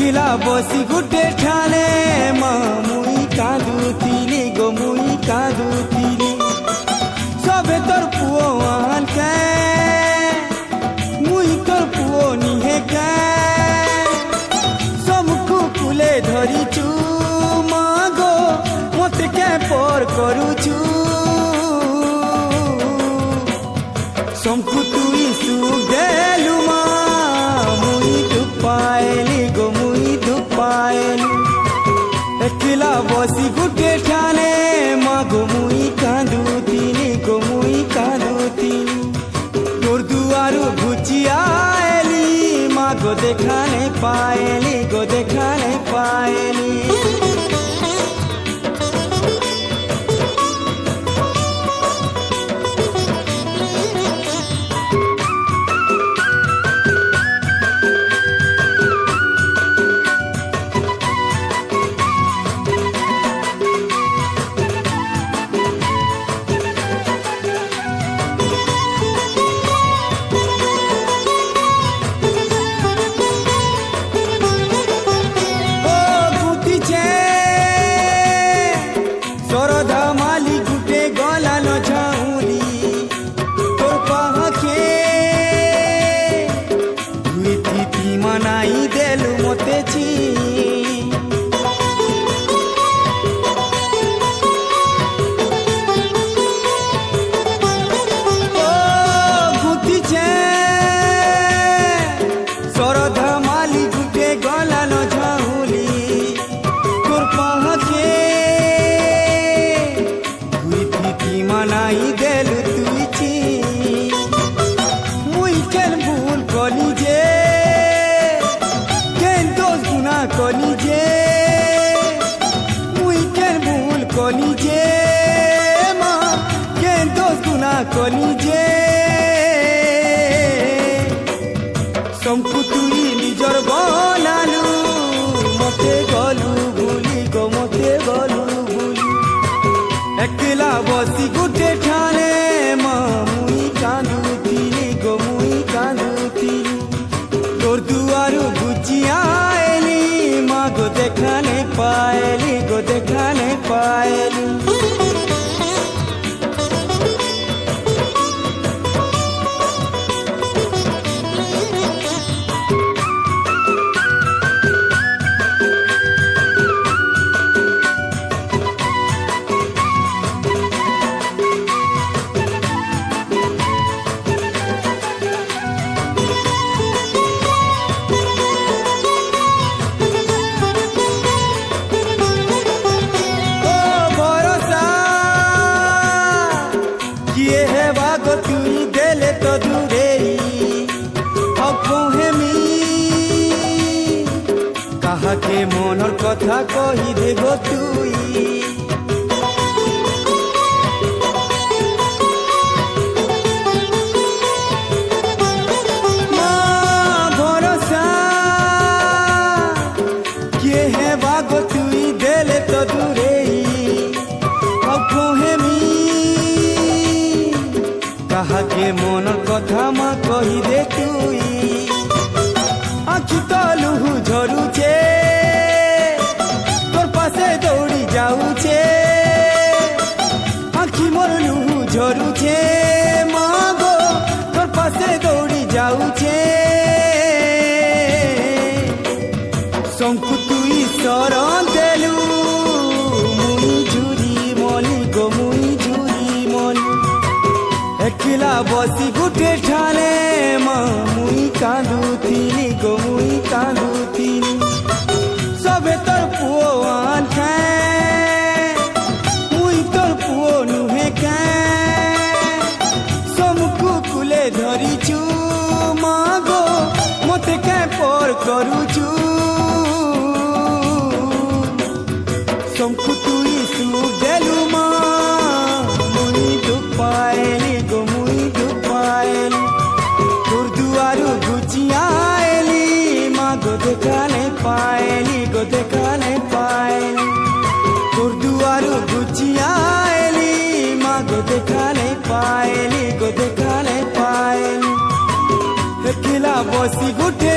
एकला बसी गुटे ठाणे मुई कांदुथिली गो मुई कांदुथिली सबे तोर पुओ आनके मुई तोर पुओ निहे के सबकु कुले धरिचु मागो मते के पर करूचु सबकु तुई सुख देलु मा मुई दुख पाएली गो मुई दुख पाएली एकला बसी गुटे ठाणे मागो मुई कांदुथिली गो मुई कांदुथिली तोर दुआरु घुची आएली मागो देखाने पाएली गो देखाने पाएली मनाई देलु मोते छी ओ गुती छे सरधा माली गुटे गला न झाउली तोर पाहके गुती मनाई देलु तुई छी मुई केन भूल कली जे कली जे मुई केन भूल कली जे माँ केन दोस्त गुना कली जे सबकु तुई निजर बनालु मते गलु भूली गो मते गलु भूली एकला बसी गुटे ठाणे माँ मुई कांदुथिली गो मुई कांदुथिली तोर दुआरु घुची आएली गो देखाने पाएली गो देखाने पाएली तुई देले तो दूरे अहेमी कहा के मनर कथा कही दे गो तुई भरोसा किए है बागो तुई देले तो दूरे कहा के मन कथा माँ कही दे तुई आखि तलु झरुचे तोर पासे दौड़ी जाऊचे आखि मोर लुहु झरुचे माँ गो तोर पासे दौड़ी जाऊचे सबकु तुई शरण देलु मुई झुरी मली गो मुई झुरी मली एकला बसी गुटे ठाणे माँ मुई कांदुथिली गो मुई कांदुथिली सबे तोर पुओ आनके मुई तोर पुओ नुहे के सबकु कुले धरिचु माँ गो मते के पर करूचु सबकु तुई सुख देलु माँ मुई दुख पाएली गो मुई दुख पाएली तोर दुआरु घुची आएली माँ गो देखाने पाएली गो देखाने पाएली तोर दुआरु घुची आएली माँ गो देखाने पाएली गो देखाने पाएली एकला बसी गुटे